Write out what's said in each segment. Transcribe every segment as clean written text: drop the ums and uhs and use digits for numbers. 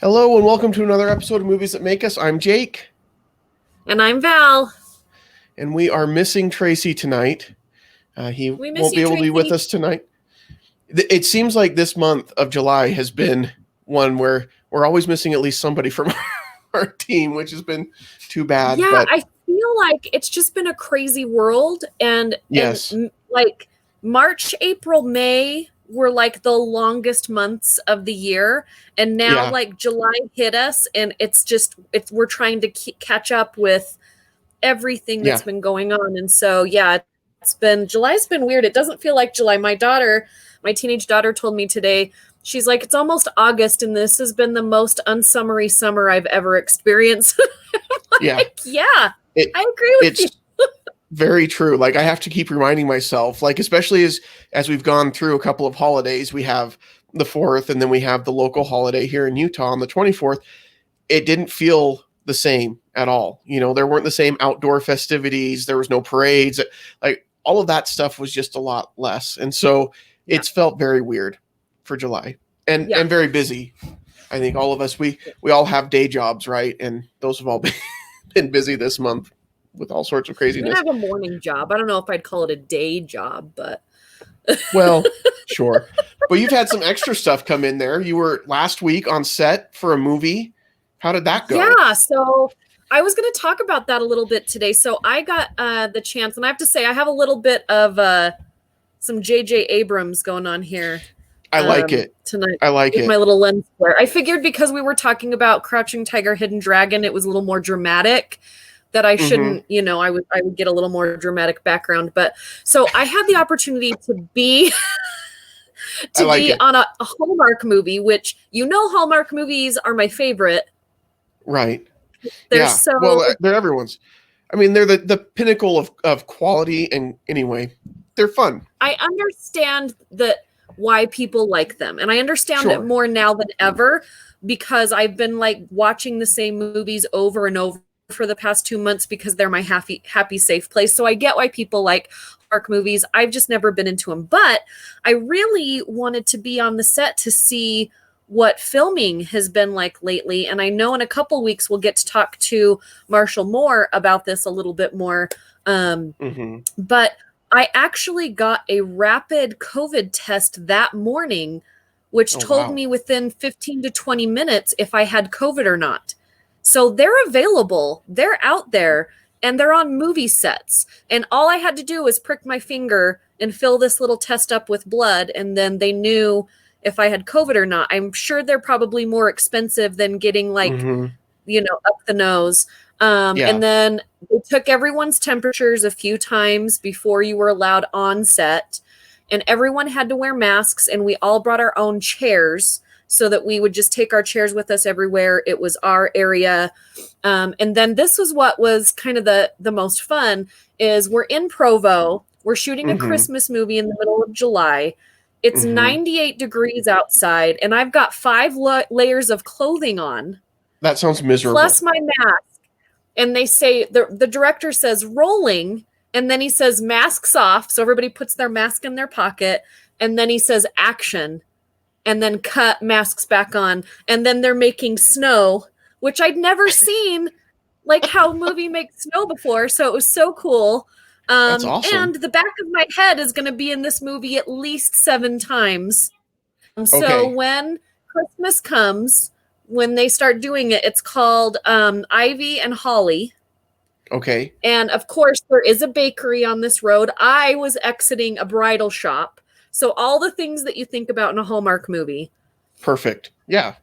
Hello and welcome to another episode of Movies That Make Us. I'm Jake, And I'm Val. and we are missing Tracy tonight. He We miss won't be you, able to be with Tracy. us tonight. It seems like this month of July has been one where we're always missing at least somebody from our team, which has been too bad. Yeah, But I feel like it's just been a crazy world, and yes, like March, April, May were like the longest months of the year, and now yeah, like July hit us, and it's we're trying to catch up with everything that's yeah, been going on, and so yeah, July's been weird. It doesn't feel like July. My teenage daughter told me today, she's like, it's almost August and this has been the most unsummery summer I've ever experienced. yeah. Like, yeah, It I agree with you. it's very true. Like I have to keep reminding myself, like especially as we've gone through a couple of holidays, we have the 4th and then we have the local holiday here in Utah on the 24th. It didn't feel the same at all. There weren't the same outdoor festivities. There was no parades. Like all of that stuff was just a lot less. And so Yeah, it's felt very weird for July and yeah. very busy. I think all of us, we all have day jobs, right? And those have all been busy this month with all sorts of I mean, I craziness. have a morning job. I don't know if I'd call it a day job, but Well, sure. But you've had some extra stuff come in there. You were last week on set for a movie. How did that go? yeah, so I was going to talk about that a little bit today. So I got the chance, and I have to say, I have a little bit of some J.J. Abrams going on here I like it. tonight I like with my it. little lens flare. I figured because we were talking about Crouching Tiger, Hidden Dragon, it was a little more dramatic. That I Hmm. shouldn't, I would get a little more dramatic background. But so I had the opportunity to be I like it. on a Hallmark movie, which Hallmark movies are my favorite. Right. They're Yeah. so Well, they're everyone's. I mean, they're the pinnacle of quality. And anyway, they're fun. I understand that why people like them, and I understand it Sure. more now than ever because I've been like watching the same movies over and over for the past 2 months because they're my happy safe place. So I get why people like Hallmark movies. I've just never been into them, but I really wanted to be on the set to see what filming has been like lately, and I know in a couple weeks we'll get to talk to Marshall Moore about this a little bit more. um, Hmm. but I actually got a rapid COVID test that morning, which Oh, told wow. me within 15 to 20 minutes if I had COVID or not. So they're available, they're out there, and they're on movie sets. And all I had to do was prick my finger and fill this little test up with blood, and then they knew if I had COVID or not. I'm sure they're probably more expensive than getting like Hmm. up the nose. And Yeah. then they took everyone's temperatures a few times before you were allowed on set. And everyone had to wear masks, and we all brought our own chairs so that we would just take our chairs with us everywhere. It was our area. And then this was what was kind of the most fun is we're in Provo. We're shooting a Hmm. Christmas movie in the middle of July. It's Hmm. 98 degrees outside, and I've got five layers of clothing on That sounds miserable. plus my mask. And they say the director says rolling, and then he says masks off, so everybody puts their mask in their pocket, and then he says action, and then cut, masks back on, and then they're making snow, which I'd never seen like how a movie makes snow before, so it was so cool. That's And awesome. the back of my head is going to be in this movie at least 7 times. So Okay. when Christmas comes, when they start doing it, it's called Ivy and Holly. Okay. And of course, there is a bakery on this road. I was exiting a bridal shop. So all the things that you think about in a Hallmark movie. Perfect. Yeah.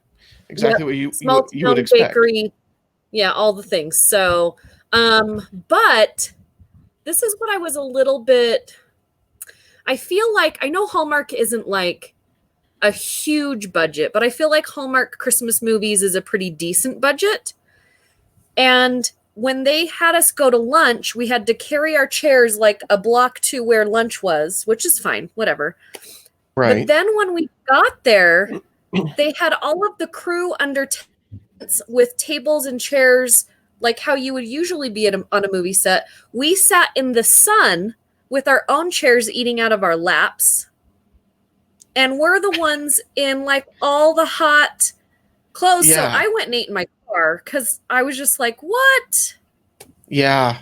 Exactly Yep. what Small you would town expect. bakery. Yeah, all the things. So, but this is what I was a little bit. I feel like I know Hallmark isn't like a huge budget, but I feel like Hallmark Christmas movies is a pretty decent budget. And when they had us go to lunch, we had to carry our chairs like a block to where lunch was, which is fine, whatever. But Right. then when we got there, they had all of the crew under tents with tables and chairs, like how you would usually be on a movie set. We sat in the sun with our own chairs eating out of our laps. And we're the ones in like all the hot clothes. So Yeah. I went and ate in my car because I was just like, what? Yeah.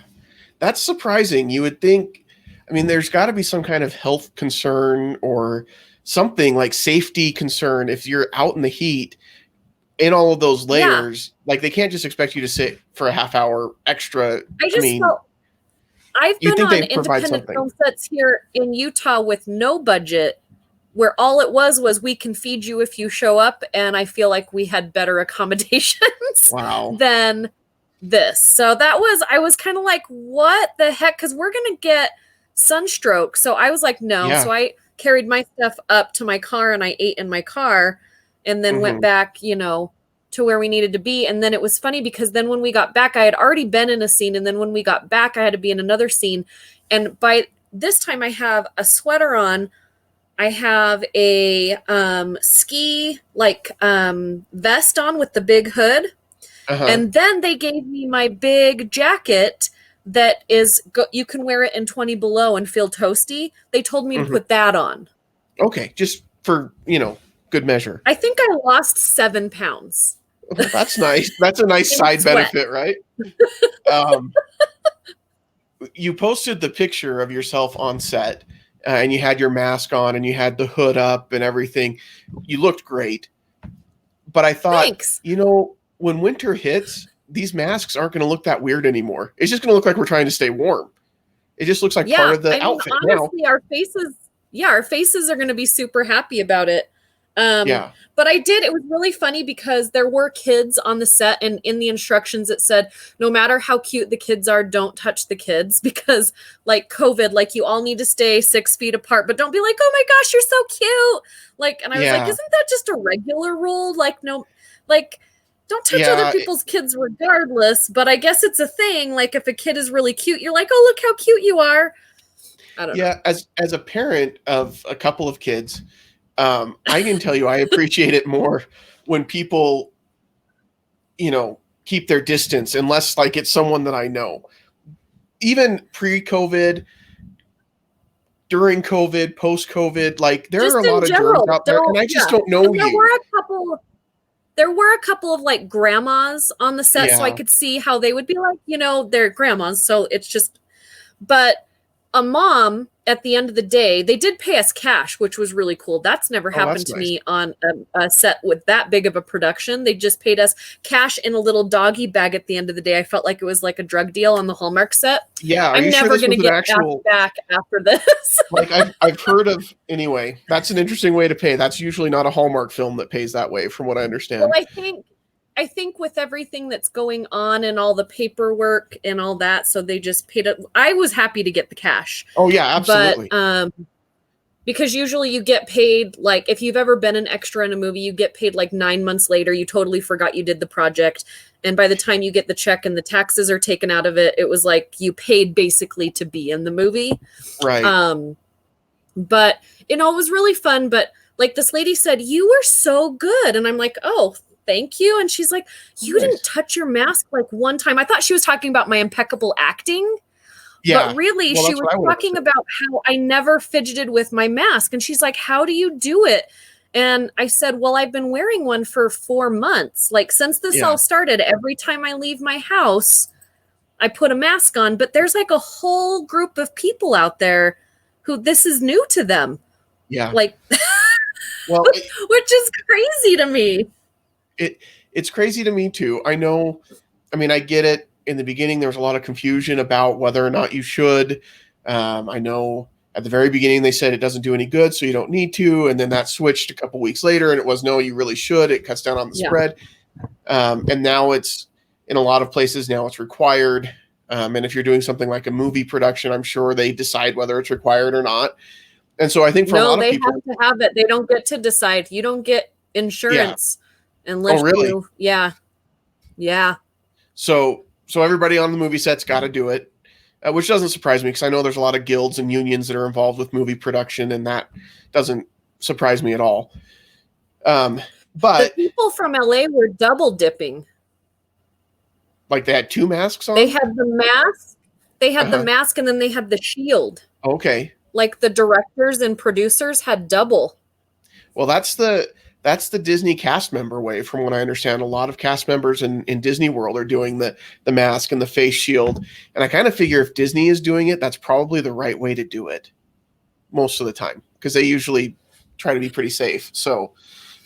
That's surprising. You would think, I mean, there's got to be some kind of health concern or something like safety concern if you're out in the heat in all of those Yeah. layers. Like they can't just expect you to sit for a half hour extra. I I just mean, felt I've you'd been think on they provide independent something. film sets here in Utah with no budget where all it was we can feed you if you show up, and I feel like we had better accommodations Wow. than this. So I was kind of like, what the heck? Because we're gonna get sunstroke. So I was like, no. Yeah. So I carried my stuff up to my car and I ate in my car and then went Hmm. back, to where we needed to be. And then it was funny because then when we got back, I had already been in a scene. And then when we got back, I had to be in another scene. And by this time I have a sweater on. I have a ski vest on with the big hood. Uh-huh. And then they gave me my big jacket that you can wear it in 20 below and feel toasty. They told me to Hmm. put that on. Okay. Just for, good measure. I think I lost 7 pounds Well, that's nice. That's a nice in side sweat. benefit, right? Um, you posted the picture of yourself on set, and you had your mask on and you had the hood up and everything. You looked great. But I thought, Thanks. when winter hits, these masks aren't going to look that weird anymore. It's just going to look like we're trying to stay warm. It just looks like part of the outfit honestly, our faces are going to be super happy about it. Yeah. But it was really funny because there were kids on the set, and in the instructions it said, no matter how cute the kids are, don't touch the kids because like COVID, like you all need to stay 6 feet apart, but don't be like, oh my gosh, you're so cute. And I was like, Yeah. isn't that just a regular rule? Like, no, like, don't touch other Yeah. people's kids regardless, but I guess it's a thing. Like if a kid is really cute, you're like, oh, look how cute you are. I don't know. Yeah. As a parent of a couple of kids, I can tell you I appreciate it more when people, keep their distance, unless like it's someone that I know. Even pre-COVID, during COVID, post-COVID, like there Just are a in lot of germs general, out there, and I just don't know and there you. were a couple of like grandmas on the set, so I Yeah. could see how they would be like, they're grandmas, so it's just, but a mom at the end of the day, they did pay us cash, which was really cool. That's never Oh, happened that's to nice. me on a set with that big of a production. They just paid us cash in a little doggy bag at the end of the day. I felt like it was like a drug deal on the Hallmark set. Yeah. Are I'm you sure never this going to was an get actual, back after this. like I've heard of, anyway, that's an interesting way to pay. That's usually not a Hallmark film that pays that way, from what I Well, understand. I think with everything that's going on and all the paperwork and all that, so they just paid it. I was happy to get the cash. Oh yeah, absolutely. But because usually you get paid, like if you've ever been an extra in a movie, you get paid like 9 months later. You totally forgot you did the project. And by the time you get the check and the taxes are taken out of it, it was like you paid basically to be in the movie. Right. But it was really fun. But like this lady said, you were so good. And I'm like, oh, thank you. And she's like, you Nice. didn't touch your mask like one time. I thought she was talking about my impeccable acting. Yeah. But really, Well, she that's was what I would've talking said. about how I never fidgeted with my mask. And she's like, how do you do it? And I said, well, I've been wearing one for 4 months. Like since this Yeah. all started, every time I leave my house, I put a mask on. But there's like a whole group of people out there who this is new to them. Yeah. Like, Well, which is crazy to me. it's crazy to me too. I know, I mean, I get it. In the beginning, there was a lot of confusion about whether or not you should. I know at the very beginning they said it doesn't do any good, so you don't need to. And then that switched a couple weeks later, and it was no, you really should. It cuts down on the spread. And now it's in a lot of places now it's required. And if you're doing something like a movie production, I'm sure they decide whether it's required or not. And so I think for a lot of people, have to have it. They don't get to decide. You don't get insurance unless really? Yeah. So everybody on the movie set's got to do it, which doesn't surprise me because I know there's a lot of guilds and unions that are involved with movie production, and that doesn't surprise me at all. But the people from LA were double dipping. Like they had 2 masks on? They had the mask. They had the mask, and then they had the shield. Okay. Like the directors and producers had double. Well, that's the that's the Disney cast member way, from what I understand. A lot of cast members in Disney World are doing the mask and the face shield. And I kind of figure if Disney is doing it, that's probably the right way to do it most of the time, because they usually try to be pretty safe. So,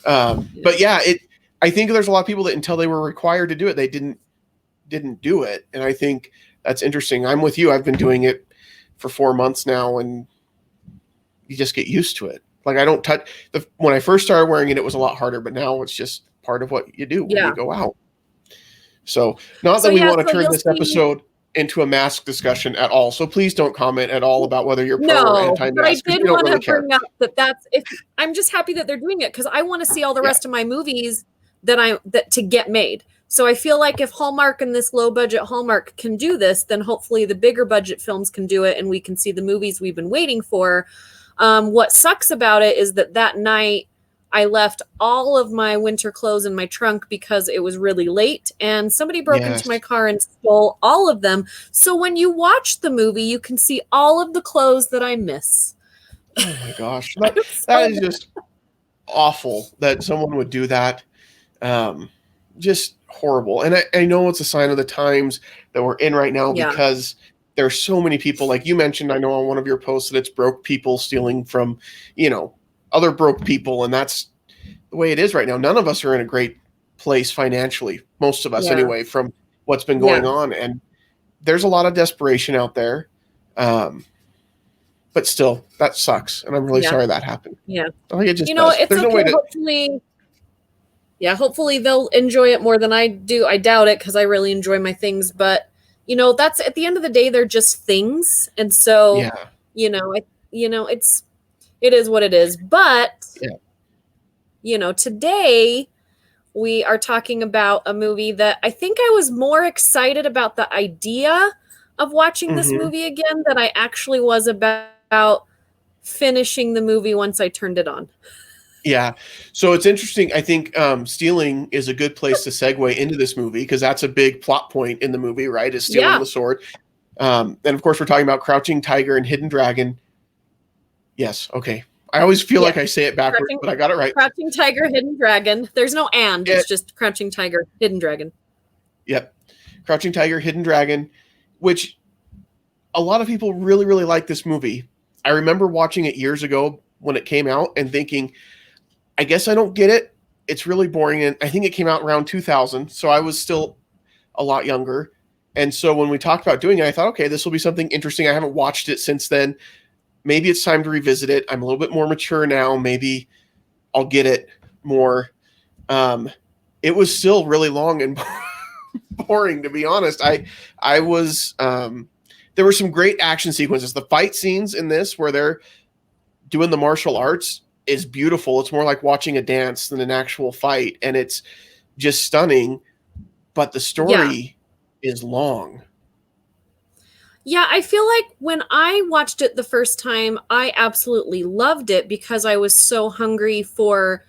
but yeah, I think there's a lot of people that until they were required to do it, they didn't do it. And I think that's interesting. I'm with you. I've been doing it for 4 months now, and you just get used to it. Like, I don't touch when I first started wearing it, it was a lot harder, but now it's just part of what you do when you go out. So not that we want to turn this episode into a mask discussion at all. So please don't comment at all about whether you're pro or anti-mask. But I did want to bring up I'm just happy that they're doing it, because I want to see all the rest of my movies that to get made. So I feel like if Hallmark and this low budget Hallmark can do this, then hopefully the bigger budget films can do it, and we can see the movies we've been waiting for. What sucks about it is that night I left all of my winter clothes in my trunk because it was really late, and somebody broke into my car and stole all of them. So when you watch the movie, you can see all of the clothes that I miss. Oh my gosh. That is just awful that someone would do that. Just horrible. And I know it's a sign of the times that we're in right now, because there's so many people, like you mentioned, I know on one of your posts, that it's broke people stealing from, other broke people. And that's the way it is right now. None of us are in a great place financially, most of us anyway, from what's been going on. And there's a lot of desperation out there. But still, that sucks. And I'm really sorry that happened. Yeah. I think it just it's there's okay. no way to... Hopefully they'll enjoy it more than I do. I doubt it, because I really enjoy my things. But, that's at the end of the day, they're just things. And so, it is what it is. But, today we are talking about a movie that I think I was more excited about the idea of watching this movie again than I actually was about finishing the movie once I turned it on. Yeah. So it's interesting. I think stealing is a good place to segue into this movie, because that's a big plot point in the movie, right? Is stealing the sword. And of course, we're talking about Crouching Tiger and Hidden Dragon. Yes. Okay. I always feel like I say it backwards, but I got it right. Crouching Tiger, Hidden Dragon. There's no and. It's just Crouching Tiger, Hidden Dragon. Yep. Crouching Tiger, Hidden Dragon, which a lot of people really, really like this movie. I remember watching it years ago when it came out and thinking, I guess I don't get it. It's really boring. And I think it came out around 2000. So I was still a lot younger. And so when we talked about doing it, I thought, okay, this will be something interesting. I haven't watched it since then. Maybe it's time to revisit it. I'm a little bit more mature now. Maybe I'll get it more. It was still really long and boring, to be honest. I was, there were some great action sequences. The fight scenes in this where they're doing the martial arts is beautiful. It's more like watching a dance than an actual fight, and it's just stunning. But the story is long. Yeah, I feel like when I watched it the first time, I absolutely loved it because I was so hungry for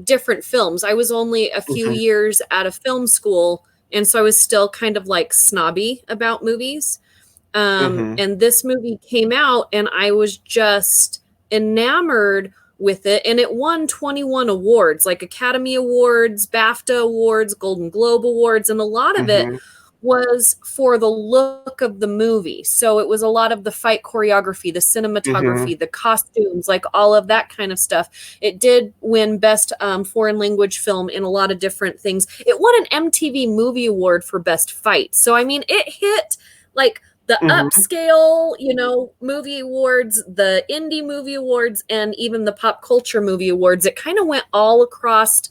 different films. I was only a few years out of film school, and so I was still kind of like snobby about movies. And this movie came out, and I was just enamored with it, and it won 21 awards, like Academy Awards, BAFTA Awards, Golden Globe Awards, and a lot of it was for the look of the movie. So it was a lot of the fight choreography, the cinematography, the costumes, like all of that kind of stuff. It did win Best Foreign Language Film in a lot of different things. It won an MTV Movie Award for Best Fight. So, I mean, it hit like the upscale, movie awards, the indie movie awards, and even the pop culture movie awards. It kind of went all across,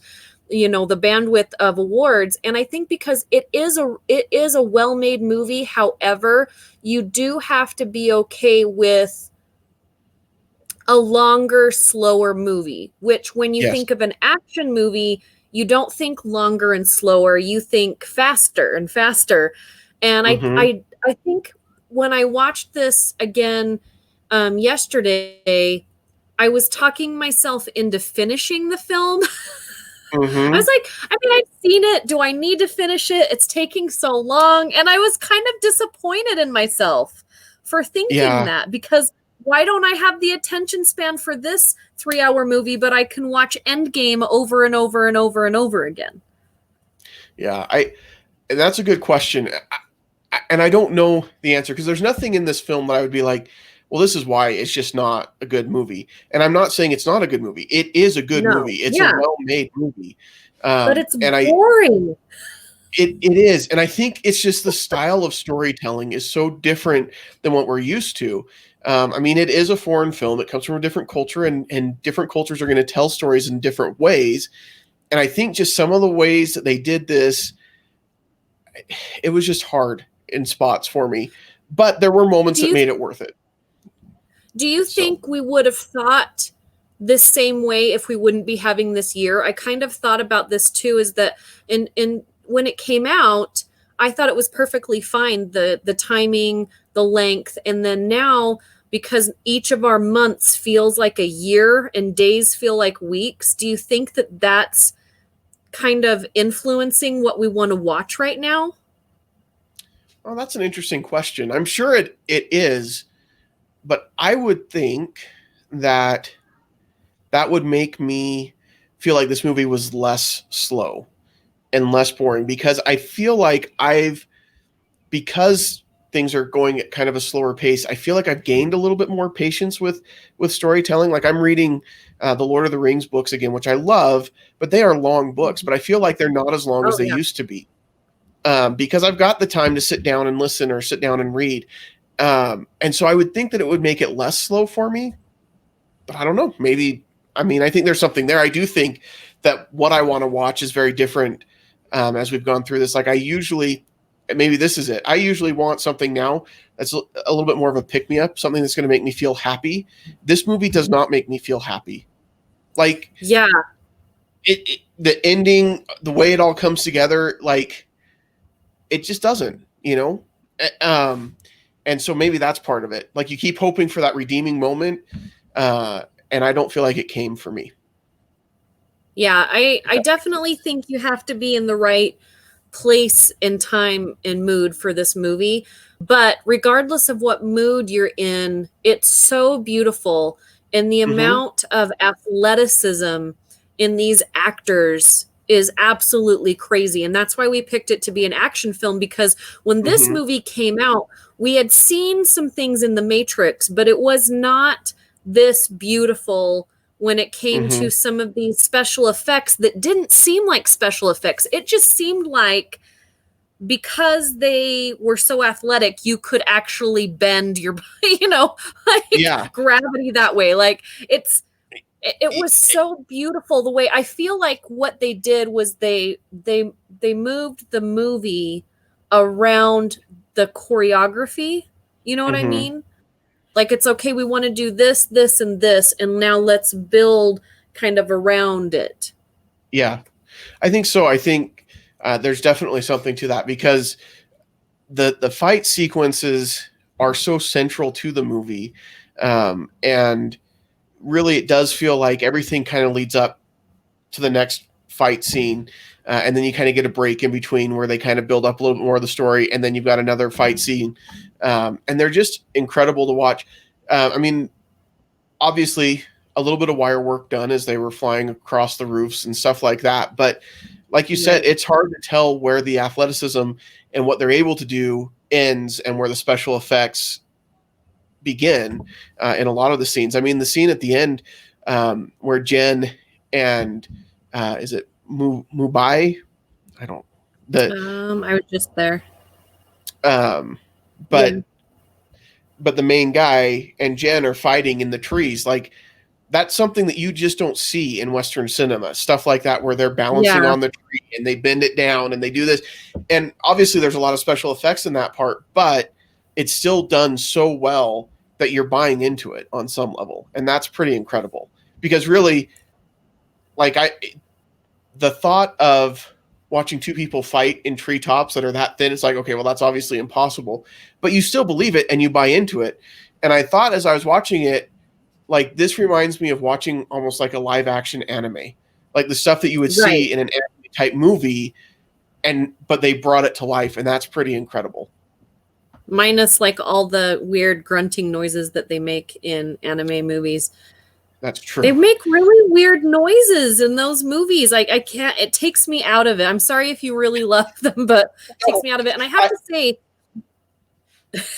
the bandwidth of awards. And I think because it is a well-made movie, however, you do have to be okay with a longer, slower movie, which when you think of an action movie, you don't think longer and slower, you think faster and faster. And I think when I watched this again yesterday, I was talking myself into finishing the film. I was like, I mean, I've seen it. Do I need to finish it? It's taking so long. And I was kind of disappointed in myself for thinking that, because why don't I have the attention span for this 3-hour movie, but I can watch Endgame over and over and over and over again? Yeah, and that's a good question. And I don't know the answer because there's nothing in this film that I would be like, well, this is why it's just not a good movie. And I'm not saying it's not a good movie. It is a good No. movie. It's a Yeah. well-made movie. But it's And boring. it is. And I think it's just the style of storytelling is so different than what we're used to. I mean, it is a foreign film. It comes from a different culture, and different cultures are going to tell stories in different ways. And I think just some of the ways that they did this, it was just hard in spots for me. But there were moments that made it worth it. Do you think we would have thought this same way if we wouldn't be having this year? I kind of thought about this too, is that in when it came out, I thought it was perfectly fine, the timing, the length, and then now, because each of our months feels like a year and days feel like weeks, do you think that that's kind of influencing what we want to watch right now? Well, that's an interesting question. I'm sure it is, but I would think that that would make me feel like this movie was less slow and less boring, because I feel like because things are going at kind of a slower pace, I feel like I've gained a little bit more patience with storytelling. Like I'm reading the Lord of the Rings books again, which I love, but they are long books, but I feel like they're not as long as they used to be, because I've got the time to sit down and listen or sit down and read. And so I would think that it would make it less slow for me, but I don't know. Maybe, I mean, I think there's something there. I do think that what I want to watch is very different as we've gone through this. Like maybe this is it. I usually want something now that's a little bit more of a pick-me-up, something that's going to make me feel happy. This movie does not make me feel happy. Like, yeah, the ending, the way it all comes together, like, it just doesn't, you know? And so maybe that's part of it. Like, you keep hoping for that redeeming moment, and I don't feel like it came for me. Yeah, I definitely think you have to be in the right place and time and mood for this movie. But regardless of what mood you're in, it's so beautiful. And the amount of athleticism in these actors is absolutely crazy. And that's why we picked it to be an action film, because when this movie came out, we had seen some things in The Matrix, but it was not this beautiful when it came to some of these special effects that didn't seem like special effects. It just seemed like, because they were so athletic, you could actually bend your, like gravity that way. Like it was so beautiful the way. I feel like what they did was they moved the movie around the choreography. You know what I mean? Like, it's okay, we want to do this, this, and this, and now let's build kind of around it. Yeah, I think so. I think there's definitely something to that, because the fight sequences are so central to the movie, and really it does feel like everything kind of leads up to the next fight scene, and then you kind of get a break in between where they kind of build up a little bit more of the story, and then you've got another fight scene, and they're just incredible to watch. I mean, obviously a little bit of wire work done as they were flying across the roofs and stuff like that, but like you said, it's hard to tell where the athleticism and what they're able to do ends and where the special effects begin in a lot of the scenes. I mean, the scene at the end where Jen and is it Mubai? I don't. I was just there. But the main guy and Jen are fighting in the trees. Like, that's something that you just don't see in Western cinema. Stuff like that, where they're balancing on the tree and they bend it down and they do this. And obviously there's a lot of special effects in that part, but it's still done so well that you're buying into it on some level. And that's pretty incredible, because really, like, the thought of watching two people fight in treetops that are that thin, it's like, okay, well, that's obviously impossible, but you still believe it and you buy into it. And I thought, as I was watching it, like, this reminds me of watching almost like a live action anime, like the stuff that you would see in an anime type movie, but they brought it to life, and that's pretty incredible. minus like all the weird grunting noises that they make in anime movies. That's true. They make really weird noises in those movies. I can't, it takes me out of it. I'm sorry if you really love them, but it takes me out of it. And I have to say,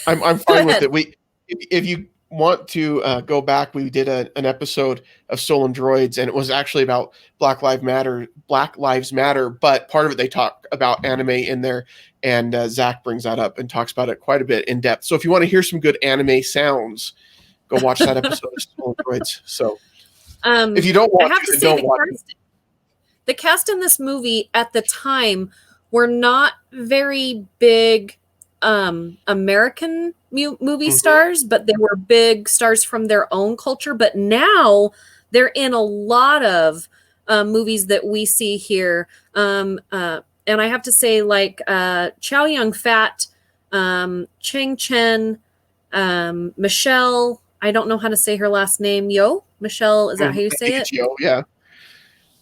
I'm fine with it. If you want to go back, we did an episode of Stolen Droids, and it was actually about Black Lives Matter. But part of it they talk about anime in there, and Zach brings that up and talks about it quite a bit in depth. So if you want to hear some good anime sounds, go watch that episode of Stolen Droids. So if you don't watch it, don't watch it. The cast in this movie at the time were not very big American movie stars, but they were big stars from their own culture. But now they're in a lot of movies that we see here. And I have to say, like Chow Yun-fat, Chang Chen, Michelle, I don't know how to say her last name. Michelle, is that how you say it? Yo, yeah.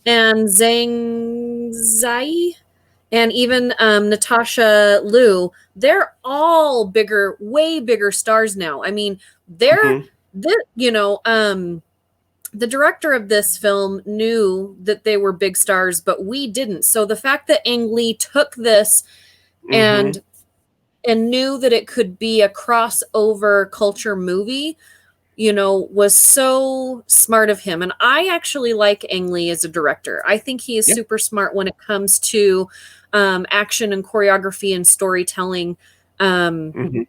And Zhang Zai, and even Natasha Liu, they're all bigger, way bigger stars now. I mean, the director of this film knew that they were big stars, but we didn't. So the fact that Ang Lee took this and knew that it could be a crossover culture movie, was so smart of him. And I actually like Ang Lee as a director. I think he is super smart when it comes to action and choreography and storytelling. And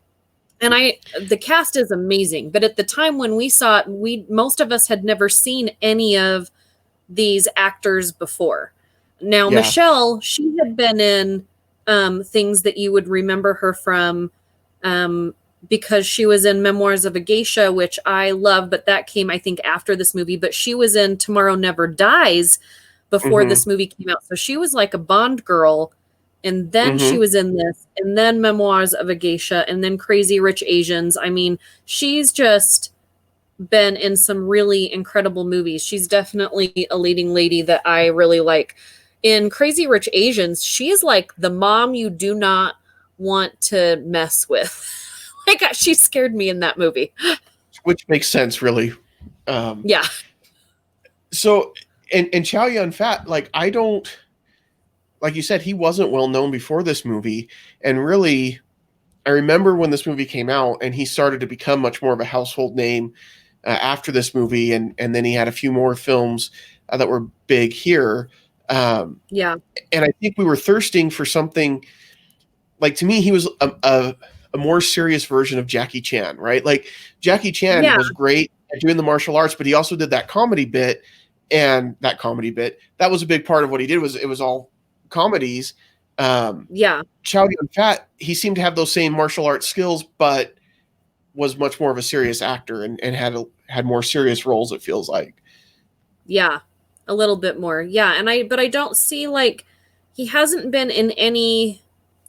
the cast is amazing. But at the time when we saw it, most of us had never seen any of these actors before. Now, Michelle, she had been in things that you would remember her from, because she was in Memoirs of a Geisha, which I love, but that came, I think, after this movie. But she was in Tomorrow Never Dies before this movie came out. So she was like a Bond girl. And then she was in this, and then Memoirs of a Geisha, and then Crazy Rich Asians. I mean, she's just been in some really incredible movies. She's definitely a leading lady that I really like. In Crazy Rich Asians, she is like the mom you do not want to mess with. Like, she scared me in that movie. Which makes sense, really. Yeah. So, and Chow Yun-fat, like you said, he wasn't well known before this movie. And really, I remember when this movie came out and he started to become much more of a household name after this movie. And then he had a few more films that were big here. And I think we were thirsting for something, like, to me, he was a more serious version of Jackie Chan, right? Like, Jackie Chan was great at doing the martial arts, but he also did that comedy bit, and that was a big part of what he did. It was all comedies. Chow Yun-fat, he seemed to have those same martial arts skills, but was much more of a serious actor and had more serious roles, it feels like. Yeah, a little bit more. Yeah, but I don't see, like, he hasn't been in any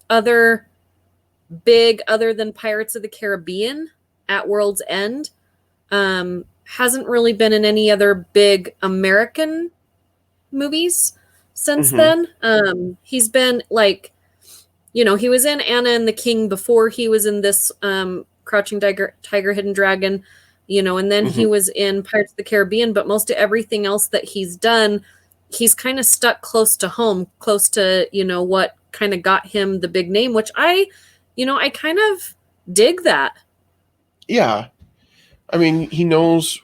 other big, other than Pirates of the Caribbean at World's End. Hasn't really been in any other big American movies since then. He's been, like, he was in Anna and the King before he was in this Crouching Tiger, Hidden Dragon, and then he was in Pirates of the Caribbean, but most of everything else that he's done, he's kind of stuck close to home, close to, what kind of got him the big name, which I kind of dig that. Yeah. I mean, he knows.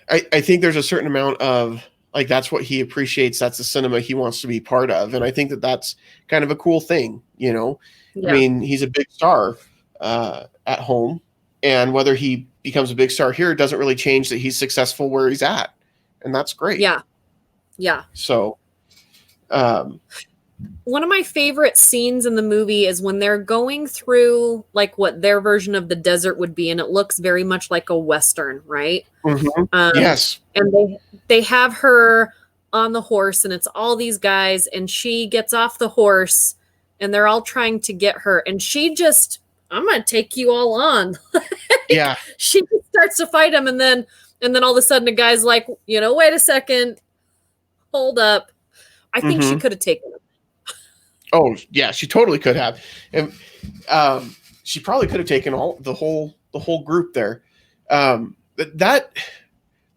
I think there's a certain amount of, like, that's what he appreciates. That's the cinema he wants to be part of. And I think that that's kind of a cool thing, I mean, he's a big star at home. And whether he becomes a big star here, it doesn't really change that he's successful where he's at. And that's great. Yeah. Yeah. So, one of my favorite scenes in the movie is when they're going through, like, what their version of the desert would be, and it looks very much like a Western, right? Yes. And they have her on the horse, and it's all these guys, and she gets off the horse, and they're all trying to get her, and she just, I'm going to take you all on. Yeah. She starts to fight him, and then all of a sudden a guy's like, wait a second, hold up. I think she could have taken him. Oh yeah, she totally could have, and she probably could have taken the whole group there. That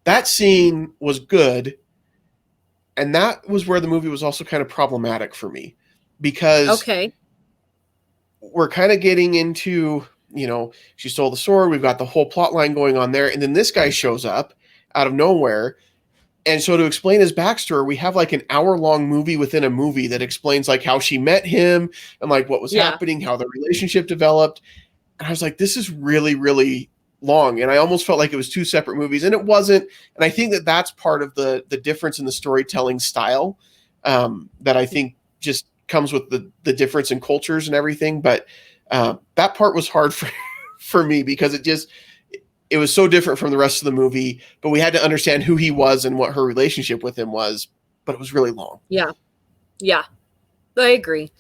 that scene was good, and that was where the movie was also kind of problematic for me because Okay. we're kind of getting into, she stole the sword. We've got the whole plot line going on there, and then this guy shows up out of nowhere. And so to explain his backstory, we have like an hour-long movie within a movie that explains like how she met him and like what was Yeah. happening, how the relationship developed. And I was like, this is really, really long. And I almost felt like it was two separate movies, and it wasn't. And I think that that's part of the difference in the storytelling style, that I think just comes with the difference in cultures and everything. But that part was hard for me because it was so different from the rest of the movie, but we had to understand who he was and what her relationship with him was, but it was really long. Yeah. Yeah. I agree.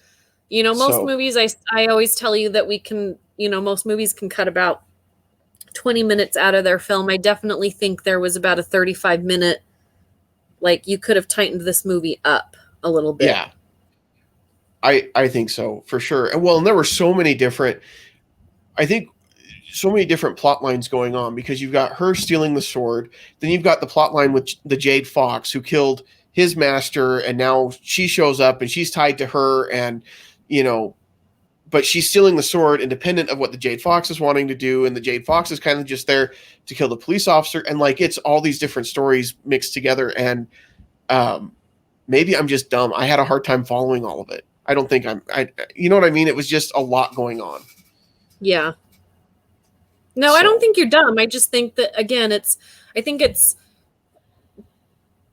Most So, movies, I always tell you that most movies can cut about 20 minutes out of their film. I definitely think there was about a 35-minute, like, you could have tightened this movie up a little bit. yeah, I think so for sure. And there were so many different, I think, so many different plot lines going on because you've got her stealing the sword, then you've got the plot line with the Jade Fox who killed his master, and now she shows up and she's tied to her, and you know, but she's stealing the sword independent of what the Jade Fox is wanting to do, and the Jade Fox is kind of just there to kill the police officer, and like it's all these different stories mixed together, and maybe I'm just dumb. I had a hard time following all of it. I don't think you know what I mean? It was just a lot going on. Yeah. No, I don't think you're dumb. I just think that, again, I think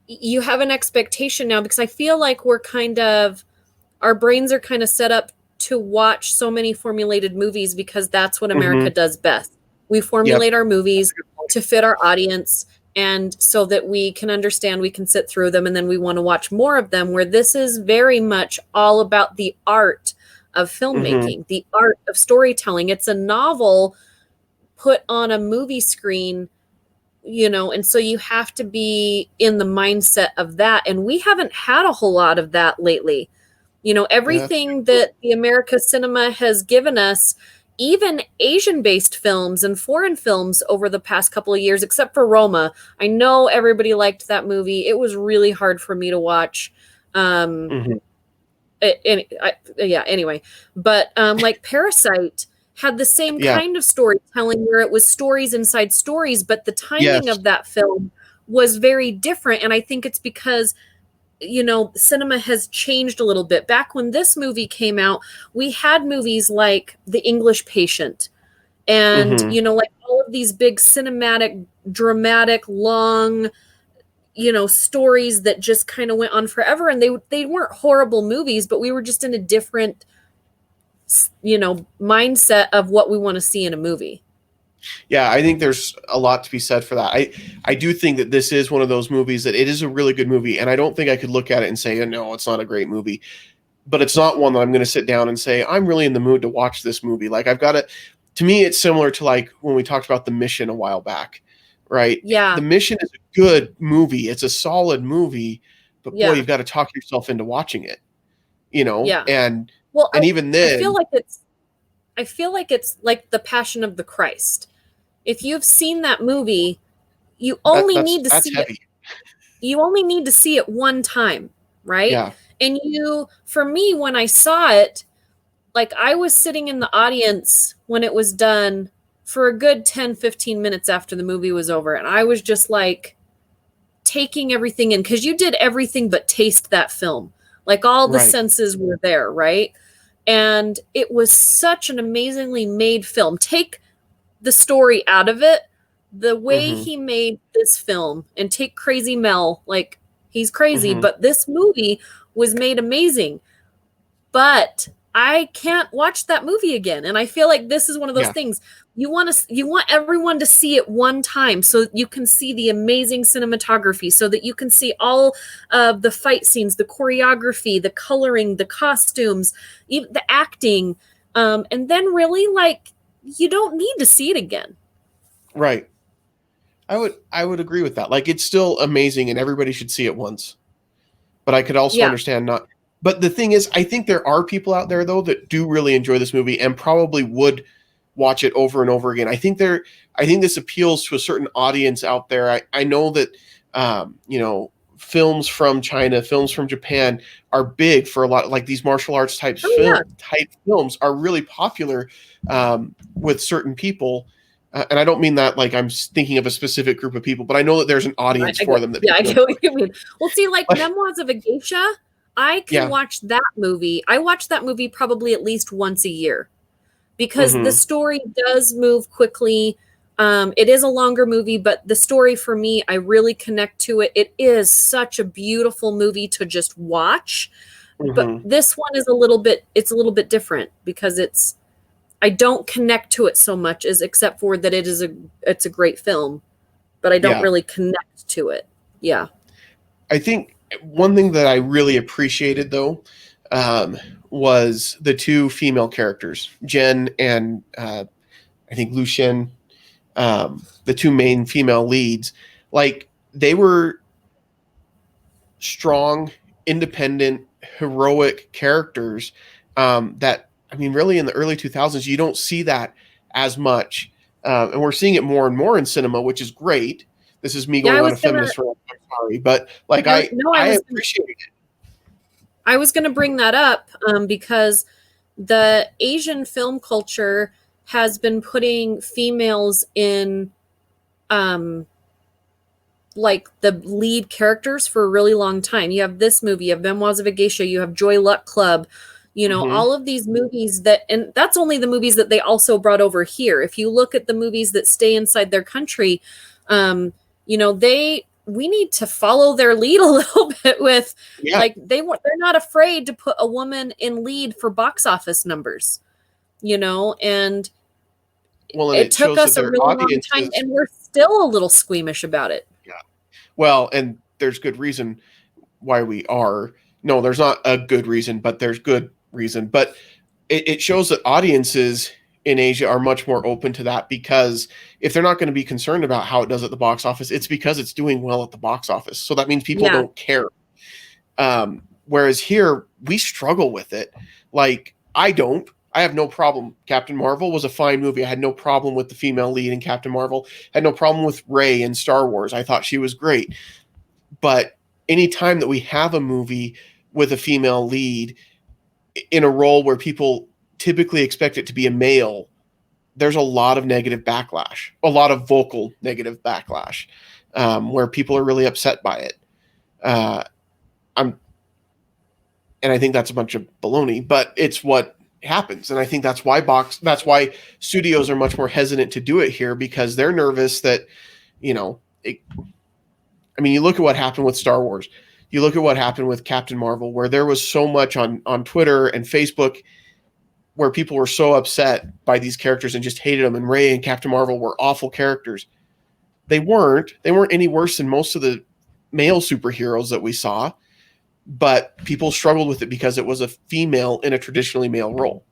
you have an expectation now because I feel like our brains are kind of set up to watch so many formulated movies because that's what America does best. We formulate our movies to fit our audience, and so that we can understand, we can sit through them, and then we want to watch more of them, where this is very much all about the art of filmmaking, the art of storytelling. It's a novel put on a movie screen, and so you have to be in the mindset of that. And we haven't had a whole lot of that lately. Everything that the America cinema has given us, even Asian-based films and foreign films over the past couple of years, except for Roma. I know everybody liked that movie. It was really hard for me to watch. Anyway, but like Parasite had the same kind of storytelling where it was stories inside stories, but the timing of that film was very different. And I think it's because cinema has changed a little bit. Back when this movie came out, we had movies like The English Patient and, like all of these big cinematic, dramatic, long, stories that just kind of went on forever. And they weren't horrible movies, but we were just in a different, mindset of what we want to see in a movie. Yeah, I think there's a lot to be said for that. I do think that this is one of those movies that it is a really good movie, and I don't think I could look at it and say, no, it's not a great movie. But it's not one that I'm going to sit down and say, I'm really in the mood to watch this movie. Like I've got to me, it's similar to like when we talked about The Mission a while back, right? Yeah. The Mission is a good movie. It's a solid movie, but boy, you've got to talk yourself into watching it, Yeah. and even then, I feel like it's like The Passion of the Christ. If you've seen that movie, you only need to see it. You only need to see it one time, right? Yeah. And for me, when I saw it, like I was sitting in the audience when it was done for a good 10, 15 minutes after the movie was over. And I was just like taking everything in because you did everything but taste that film. Like all the senses were there, right? And it was such an amazingly made film. Take the story out of it, the way he made this film, and take Crazy Mel, like he's crazy, but this movie was made amazing. But I can't watch that movie again. And I feel like this is one of those things. You want everyone to see it one time so you can see the amazing cinematography, so that you can see all of the fight scenes, the choreography, the coloring, the costumes, even the acting. And then really like you don't need to see it again. Right. I would agree with that. Like it's still amazing and everybody should see it once. But I could also understand But the thing is, I think there are people out there though that do really enjoy this movie and probably would watch it over and over again. I think this appeals to a certain audience out there. I know that you know, films from China, films from Japan are big for a lot, like these martial arts Oh yeah, type films are really popular with certain people. And I don't mean that like I'm thinking of a specific group of people, but I know that there's an audience I for get, them that yeah, I people get enjoy. what you mean. Well, see, like But Memoirs of a Geisha, I can yeah, watch that movie. I watch that movie probably at least once a year because the hmm story does move quickly. It is a longer movie, but the story for me, I really connect to it. It is such a beautiful movie to just watch. But hmm this one is a little bit, it's a little bit different because I don't connect to it so much as except for that it's a great film, but I don't yeah. really connect to it. Yeah. I think one thing that I really appreciated though was the two female characters, Jen and I think Lucien, the two main female leads. Like they were strong, independent, heroic characters that I mean, really in the early 2000s, you don't see that as much. And we're seeing it more and more in cinema, which is great. This is me Yeah, going on a feminist rant. I'm sorry, but like no, I appreciate it. I was going to bring that up because the Asian film culture has been putting females in um, like the lead characters for a really long time. You have this movie, you have Memoirs of a Geisha, you have Joy Luck Club, you know, Hmm. all of these movies that, and that's only the movies that they also brought over here. If you look at the movies that stay inside their country, um, you know, we need to follow their lead a little bit with Yeah. like they're not afraid to put a woman in lead for box office numbers, you know, and Well, and it it took shows that us a their really long audience time is, and we're still a little squeamish about it. yeah. Well, and there's good reason why we are. No, there's not a good reason, but there's good reason. But it shows that audiences in Asia are much more open to that because if they're not going to be concerned about how it does at the box office, it's because it's doing well at the box office. So that means people Yeah. don't care. Whereas here, we struggle with it. Like, I don't. I have no problem. Captain Marvel was a fine movie. I had no problem with the female lead in Captain Marvel. I had no problem with Rey in Star Wars. I thought she was great. But anytime that we have a movie with a female lead in a role where people typically expect it to be a male, there's a lot of negative backlash, a lot of vocal negative backlash, where people are really upset by it. Uh, I'm, and I think that's a bunch of baloney, but it's what happens, and I think that's why studios are much more hesitant to do it here because they're nervous that, you know, I mean, you look at what happened with Star Wars. You look at what happened with Captain Marvel, where there was so much on Twitter and Facebook where people were so upset by these characters and just hated them. And Rey and Captain Marvel were awful characters. They weren't. They weren't any worse than most of the male superheroes that we saw, but people struggled with it because it was a female in a traditionally male role.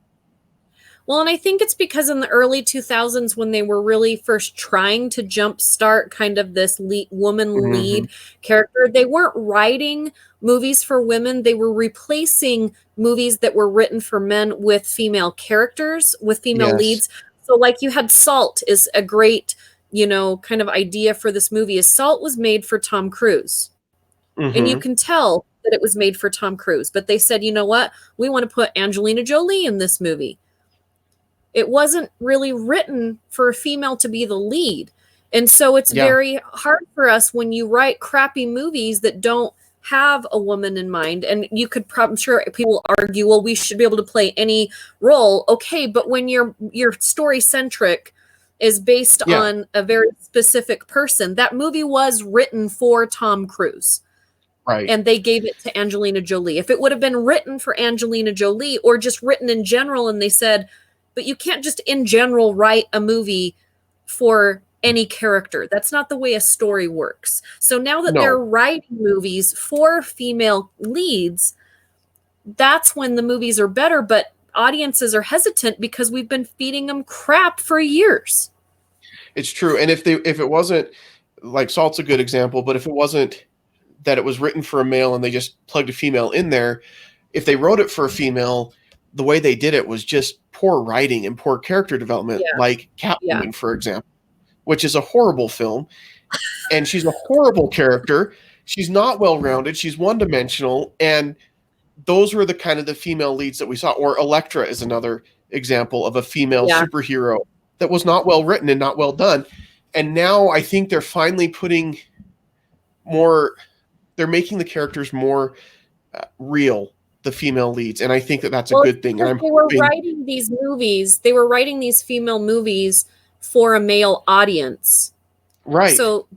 Well, and I think it's because in the early 2000s, when they were really first trying to jumpstart kind of this woman Mm-hmm. lead character, they weren't writing movies for women. They were replacing movies that were written for men with female characters, with female Yes. leads. So, like you had Salt is a great, you know, kind of idea for this movie. Is Salt was made for Tom Cruise. And you Mm-hmm. can tell that it was made for Tom Cruise. But they said, you know what? We want to put Angelina Jolie in this movie. It wasn't really written for a female to be the lead. And so it's Yeah. very hard for us when you write crappy movies that don't have a woman in mind. And you could I'm sure people argue, well, we should be able to play any role. Okay, but when your story centric is based Yeah. on a very specific person, that movie was written for Tom Cruise Right. and they gave it to Angelina Jolie. If it would have been written for Angelina Jolie or just written in general and they said, but you can't just in general write a movie for any character. That's not the way a story works. So now that they're No. writing movies for female leads, that's when the movies are better, but audiences are hesitant because we've been feeding them crap for years. It's true. And if it wasn't like Salt's a good example, but if it wasn't that it was written for a male and they just plugged a female in there, if they wrote it for a female, the way they did it was just poor writing and poor character development, Yeah. like Yeah. Catwoman, for example, which is a horrible film. And she's a horrible character. She's not well-rounded. She's one-dimensional. And those were the kind of the female leads that we saw. Or Elektra is another example of a female Yeah. superhero that was not well written and not well done. And now I think they're finally putting more, they're making the characters more real, the female leads. And I think that that's a good thing. And I'm they were writing these movies, they were writing these female movies for a male audience. right. So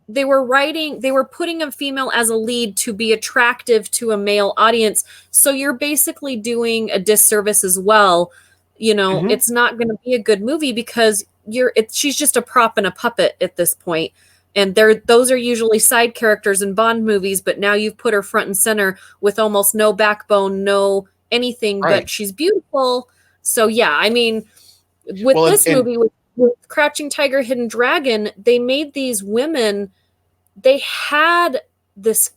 they were putting a female as a lead to be attractive to a male audience. So you're basically doing a disservice as well. You know, Mhm. it's not going to be a good movie because she's just a prop and a puppet at this point. And those are usually side characters in Bond movies, but now you've put her front and center with almost no backbone, no anything, Right. but she's beautiful. So yeah, I mean, with this movie, with Crouching Tiger, Hidden Dragon, they made these women, they had this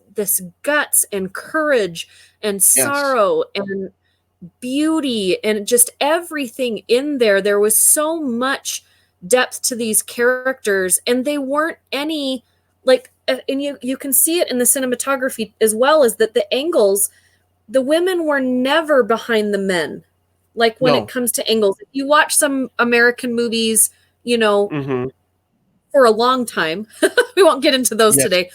guts and courage and sorrow and beauty and just everything in there. There was so much depth to these characters, and they weren't any like, and you can see it in the cinematography as well, as that the angles, the women were never behind the men. Like when it comes to angles, if you watch some American movies, you know, for a long time, we won't get into those today,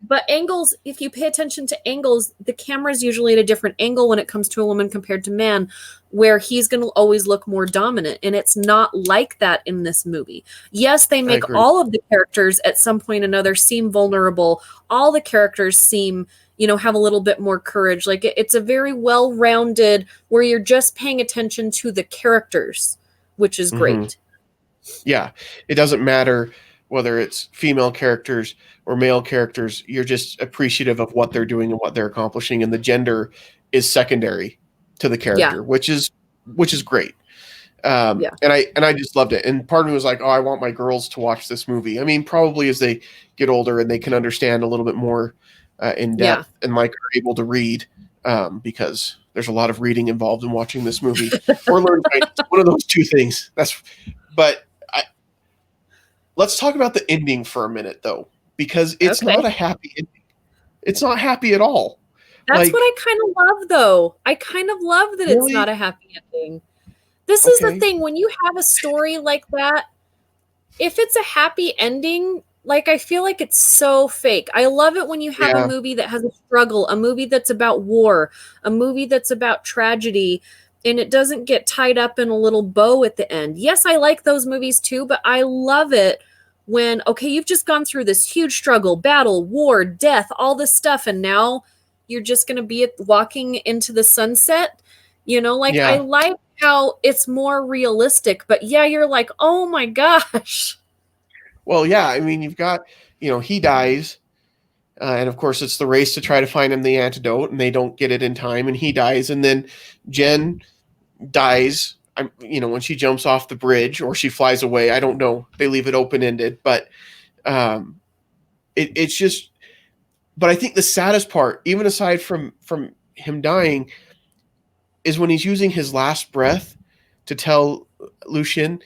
but angles, if you pay attention to angles, the camera is usually at a different angle when it comes to a woman compared to man, where he's going to always look more dominant. And it's not like that in this movie. Yes, they make all of the characters at some point or another seem vulnerable. All the characters seem, you know, have a little bit more courage. Like it's a very well-rounded, where you're just paying attention to the characters, which is great. Yeah. It doesn't matter whether it's female characters or male characters. You're just appreciative of what they're doing and what they're accomplishing. And the gender is secondary to the character, which is great. And I just loved it. And part of me was like, oh, I want my girls to watch this movie. I mean, probably as they get older and they can understand a little bit more in depth and like are able to read, because there's a lot of reading involved in watching this movie or learn. One of those two things. But let's talk about the ending for a minute, though, because it's not a happy ending. It's not happy at all. That's what I kind of love, though. I kind of love that it's not a happy ending. This is the thing. When you have a story like that, if it's a happy ending, like, I feel like it's so fake. I love it when you have a movie that has a struggle, a movie that's about war, a movie that's about tragedy, and it doesn't get tied up in a little bow at the end. Yes, I like those movies too, but I love it when, okay, you've just gone through this huge struggle, battle, war, death, all this stuff, and now you're just going to be walking into the sunset. You know, like, I like how it's more realistic, but you're like, oh my gosh. Well, yeah, I mean, you've got, you know, he dies, and of course it's the race to try to find him the antidote, and they don't get it in time, and he dies, and then Jen dies, you know, when she jumps off the bridge or she flies away. I don't know. They leave it open-ended, but it's just, but I think the saddest part, even aside from him dying, is when he's using his last breath to tell Lucien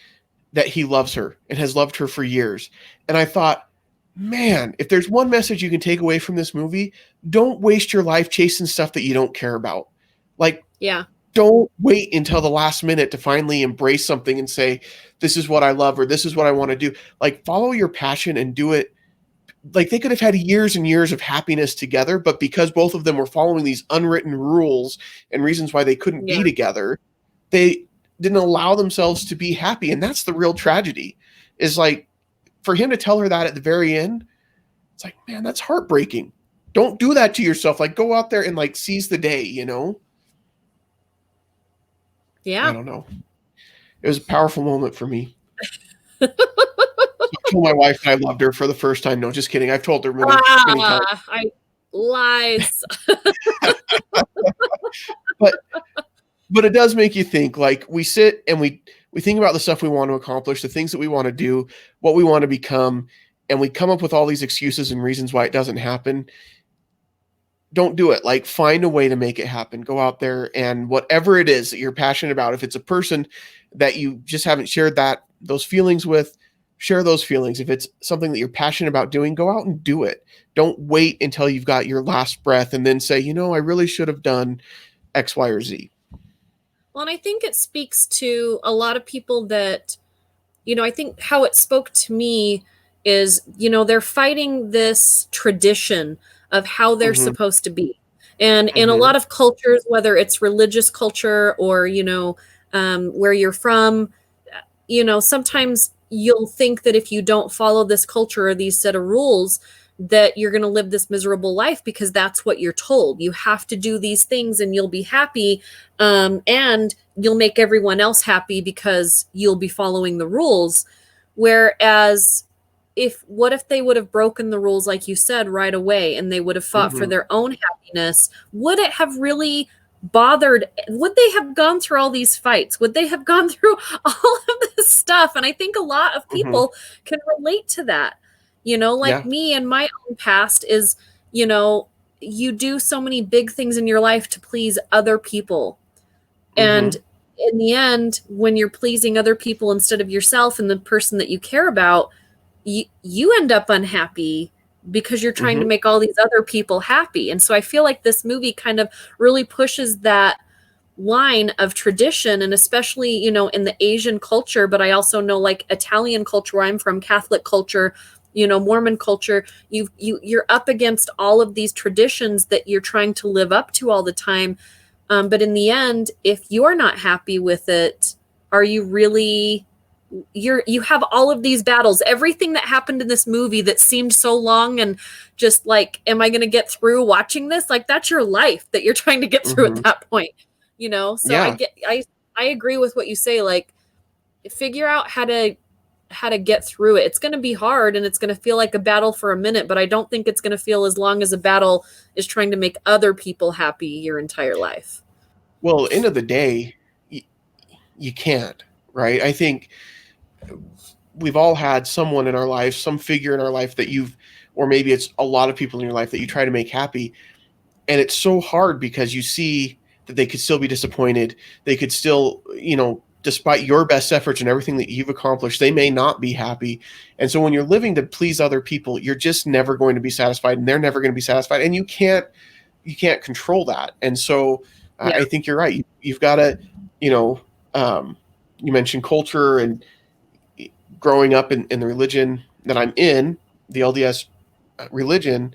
that he loves her and has loved her for years. And I thought, man, if there's one message you can take away from this movie, don't waste your life chasing stuff that you don't care about. Like, don't wait until the last minute to finally embrace something and say, this is what I love, or this is what I want to do. Like, follow your passion and do it. Like, they could have had years and years of happiness together, but because both of them were following these unwritten rules and reasons why they couldn't be together, they didn't allow themselves to be happy. And that's the real tragedy, is like, for him to tell her that at the very end, it's like, man, that's heartbreaking. Don't do that to yourself. Like, go out there and like seize the day, you know? Yeah. I don't know. It was a powerful moment for me. So I told my wife that I loved her for the first time. No, just kidding. I've told her many times. Lies. But it does make you think. Like, we sit and we think about the stuff we want to accomplish, the things that we want to do, what we want to become, and we come up with all these excuses and reasons why it doesn't happen. don't do it. Like, find a way to make it happen. Go out there and whatever it is that you're passionate about, if it's a person that you just haven't shared those feelings with, share those feelings. If it's something that you're passionate about doing, go out and do it. Don't wait until you've got your last breath and then say, I really should have done X, Y, or Z. Well, and I think it speaks to a lot of people that, I think how it spoke to me is, they're fighting this tradition of how they're Mm-hmm. supposed to be. And in a Mm-hmm. lot of cultures, whether it's religious culture or, where you're from, sometimes you'll think that if you don't follow this culture or these set of rules, that you're going to live this miserable life because that's what you're told. You have to do these things and you'll be happy. And you'll make everyone else happy because you'll be following the rules. Whereas what if they would have broken the rules, like you said, right away, and they would have fought for Mm-hmm. their own happiness? Would it have really bothered? Would they have gone through all these fights? Would they have gone through all of this stuff? And I think a lot of Mm-hmm. people can relate to that. Like Yeah. me and my own past is, you do so many big things in your life to please other people. Mm-hmm. And in the end, when you're pleasing other people instead of yourself and the person that you care about, you end up unhappy because you're trying Mm-hmm. to make all these other people happy. And so I feel like this movie kind of really pushes that line of tradition, and especially, in the Asian culture, but I also know like Italian culture where I'm from, Catholic culture, Mormon culture, you're up against all of these traditions that you're trying to live up to all the time. But in the end, if you're not happy with it, are you really? You have all of these battles, everything that happened in this movie that seemed so long, and just like, am I going to get through watching this? Like, that's your life that you're trying to get through at Mm-hmm. that point. So Yeah. I agree with what you say. Like, figure out how to get through it. It's going to be hard and it's going to feel like a battle for a minute, but I don't think it's going to feel as long as a battle is trying to make other people happy your entire life. Well, end of the day, you can't, right? I think we've all had someone in our life, some figure in our life that or maybe it's a lot of people in your life that you try to make happy. And it's so hard because you see that they could still be disappointed. They could still, despite your best efforts and everything that you've accomplished, they may not be happy. And so when you're living to please other people, you're just never going to be satisfied and they're never going to be satisfied. And you can't control that. And so Yeah. I think you're right. You've got to, you know, you mentioned culture and growing up in the religion that I'm in, the LDS religion,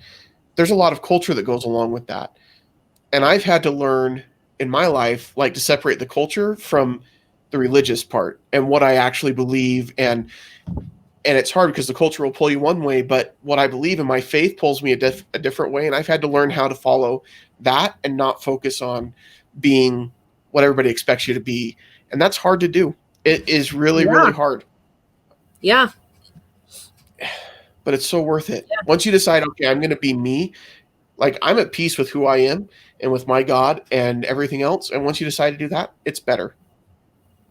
there's a lot of culture that goes along with that. And I've had to learn in my life, like, to separate the culture from the religious part and what I actually believe. And it's hard because the culture will pull you one way, but what I believe in my faith pulls me a different way. And I've had to learn how to follow that and not focus on being what everybody expects you to be. And that's hard to do. It is really, really Yeah. hard, Yeah. but it's so worth it. Yeah. Once you decide, okay, I'm going to be me, like, I'm at peace with who I am and with my God and everything else. And once you decide to do that, it's better,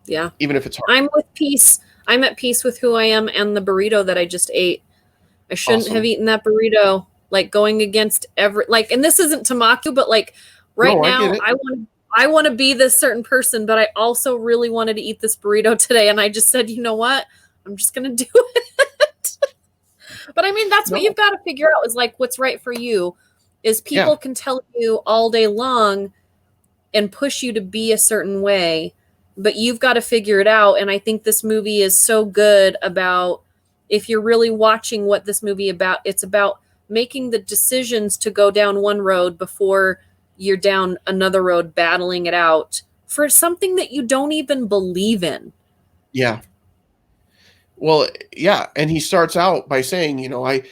Yeah. even if it's hard. I'm with peace. I'm at peace with who I am and the burrito that I just ate. I shouldn't have Awesome. eaten that burrito. Like, going against and this isn't to mock you, but like right No, I get now it. I want to be this certain person, but I also really wanted to eat this burrito today, and I just said, you know what? I'm just gonna do it. But I mean, that's what No. you've got to figure out, is like what's right for you. Is Yeah. people can tell you all day long and push you to be a certain way, but you've got to figure it out. And I think this movie is so good about, if you're really watching what this movie about, it's about making the decisions to go down one road before you're down another road, battling it out for something that you don't even believe in. Yeah. Well, yeah. And he starts out by saying, I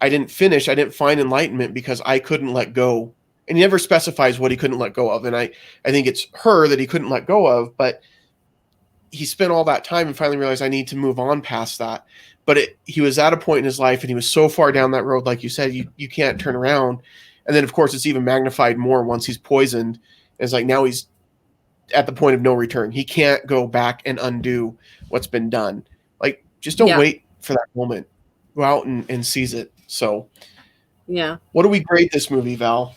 didn't finish, I didn't find enlightenment because I couldn't let go. And he never specifies what he couldn't let go of. And I think it's her that he couldn't let go of, but he spent all that time and finally realized, I need to move on past that. But he was at a point in his life and he was so far down that road, like you said, you can't turn around. And then, of course, it's even magnified more once he's poisoned. It's like now he's at the point of no return. He can't go back and undo what's been done. Like, just don't Yeah. wait for that moment. Go out and seize it. So, Yeah. what do we grade this movie, Val?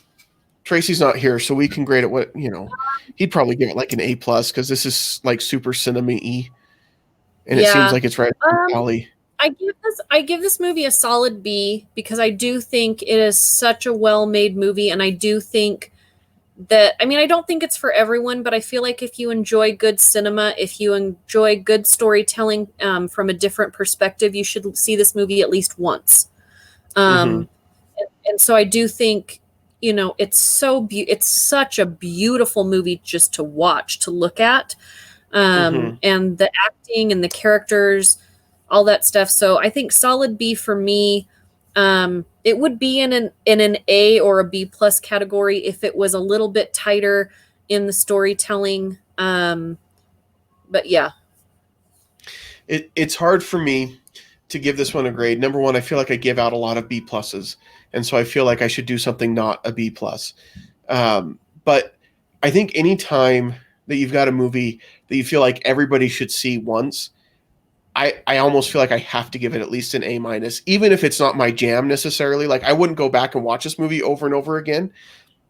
Tracy's not here, so we can grade it what, he'd probably give it like an A plus because this is like super cinema-y, and it seems Yeah. like it's right up the alley. I give this movie a solid B because I do think it is such a well-made movie, and I do think that, I mean, I don't think it's for everyone, but I feel like if you enjoy good cinema, if you enjoy good storytelling from a different perspective, you should see this movie at least once. Mm-hmm. And so I do think, it's it's such a beautiful movie just to watch, to look at, Mm-hmm. and the acting and the characters, all that stuff. So I think solid B for me. It would be in an A or a B plus category if it was a little bit tighter in the storytelling. But yeah. It's hard for me to give this one a grade. Number one, I feel like I give out a lot of B pluses, and so I feel like I should do something not a B plus. But I think anytime that you've got a movie that you feel like everybody should see once, I almost feel like I have to give it at least an A minus, even if it's not my jam necessarily. Like I wouldn't go back and watch this movie over and over again,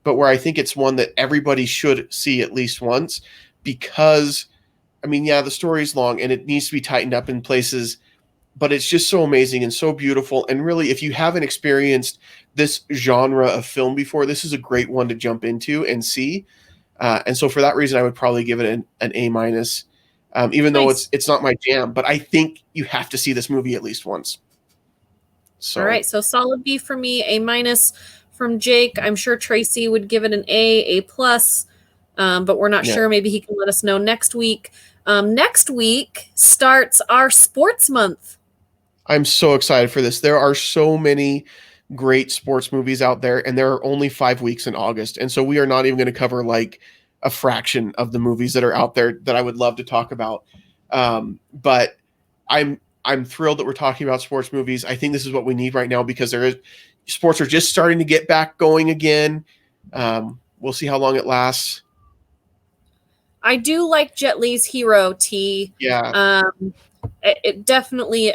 but where I think it's one that everybody should see at least once because, I mean, yeah, the story's long and it needs to be tightened up in places, but it's just so amazing and so beautiful. And really, if you haven't experienced this genre of film before, this is a great one to jump into and see. And so for that reason, I would probably give it an A minus, even though Nice. it's not my jam. But I think you have to see this movie at least once. So All right. So solid B for me, A minus from Jake. I'm sure Tracy would give it an A plus, but we're not yeah, sure. Maybe he can let us know next week. Next week starts our sports month. I'm so excited for this. There are so many great sports movies out there, and there are only 5 weeks in August, and so we are not even going to cover like a fraction of the movies that are out there that I would love to talk about. But I'm thrilled that we're talking about sports movies. I think this is what we need right now because sports are just starting to get back going again. We'll see how long it lasts. I do like Jet Li's Hero T. Yeah, It definitely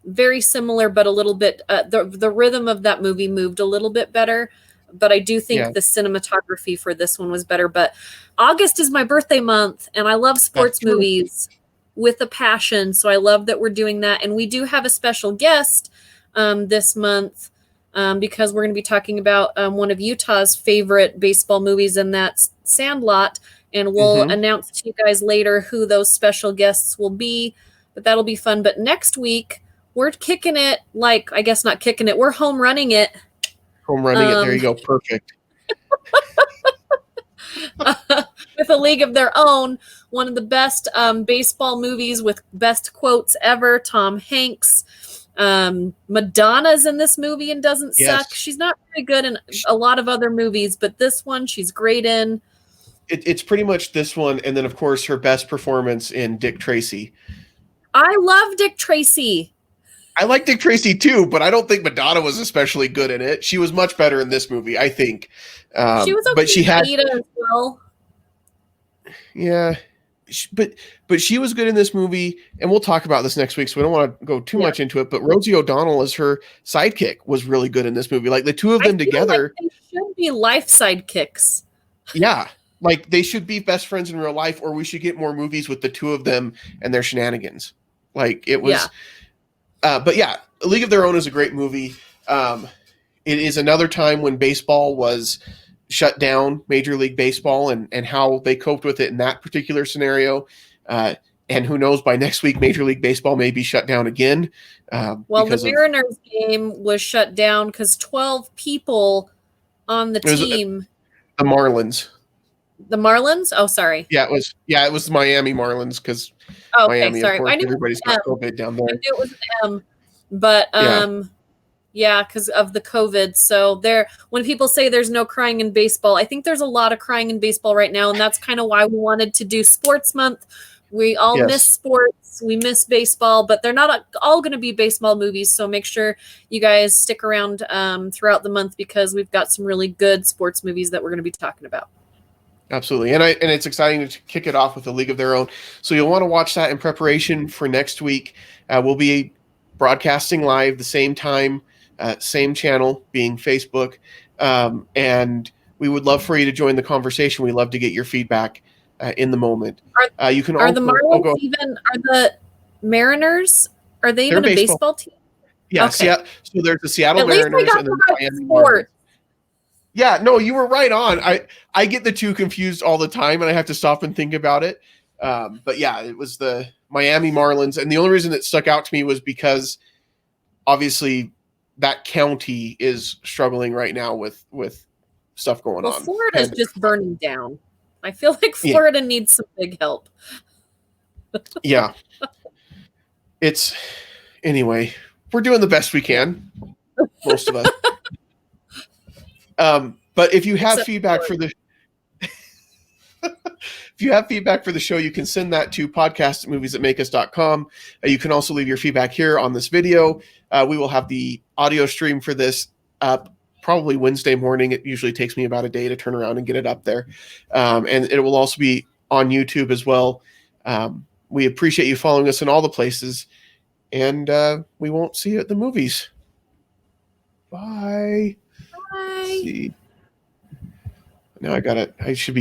very similar, but a little bit the rhythm of that movie moved a little bit better. But I do yeah, think the cinematography for this one was better. But August is my birthday month, and I love that's sports true. movies with a passion. So I love that we're doing that, and we do have a special guest this month because we're going to be talking about one of Utah's favorite baseball movies, and that's Sandlot. And we'll Mm-hmm. announce to you guys later who those special guests will be. But that'll be fun. But next week, we're kicking it, like, I guess not kicking it, we're home running it. Home running it. There Um, you go. Perfect. with A League of Their Own, one of the best baseball movies with best quotes ever. Tom Hanks. Madonna's in this movie and doesn't suck. Yes. She's not very good in a lot of other movies, but this one she's great in. It's pretty much this one, and then of course her best performance in Dick Tracy. I love Dick Tracy. I like Dick Tracy too, but I don't think Madonna was especially good in it. She was much better in this movie, I think. She was But okay she in had, Aida as well. yeah, but she was good in this movie, and we'll talk about this next week, so we don't want to go too Yeah. much into it. But Rosie O'Donnell as her sidekick was really good in this movie. Like the two of I them feel together, like they should be life sidekicks. yeah, like they should be best friends in real life, or we should get more movies with the two of them and their shenanigans. Like it Yeah. was. But yeah, A League of Their Own is a great movie. It is another time when baseball was shut down, Major League Baseball, and how they coped with it in that particular scenario. And who knows, by next week, Major League Baseball may be shut down again. Well, the Because of Mariners game was shut down because 12 people on the it was team. the Marlins. The Marlins? Oh, sorry. It was the Miami Marlins because Oh, okay, Miami, of sorry. course, I knew it everybody's was got M. COVID down I there. knew it was an M. But Yeah. yeah, because of the COVID. So when people say there's no crying in baseball, I think there's a lot of crying in baseball right now, and that's kind of why we wanted to do Sports Month. We all Yes. miss sports, we miss baseball, but they're not all going to be baseball movies. So make sure you guys stick around throughout the month because we've got some really good sports movies that we're going to be talking about. Absolutely, and it's exciting to kick it off with A League of Their Own. So you'll want to watch that in preparation for next week. We'll be broadcasting live the same time, same channel, being Facebook, and We would love for you to join the conversation. We love to get your feedback in the moment. You can Are the also Marlins even, are the Mariners, are they they're even a baseball. baseball team? Yeah, Okay. so there's the Seattle At least I Mariners got and then the the right Miami Marlins. sport. Yeah, no, you were right on. I get the two confused all the time, and I have to stop and think about it. But yeah, it was the Miami Marlins, and the only reason it stuck out to me was because obviously that county is struggling right now with stuff going Well, on. Florida's And just burning down. I feel like yeah, Florida needs some big help. yeah, it's anyway. We're doing the best we can, most of us. But if you have Except feedback for Florida. the if you have feedback for the show, you can send that to podcast@moviesthatmakeus.com. You can also leave your feedback here on this video. We will have the audio stream for this up probably Wednesday morning. It usually takes me about a day to turn around and get it up there. And it will also be on YouTube as well. We appreciate you following us in all the places. And we won't see you at the movies. Bye. Bye. Let's see. Now I should be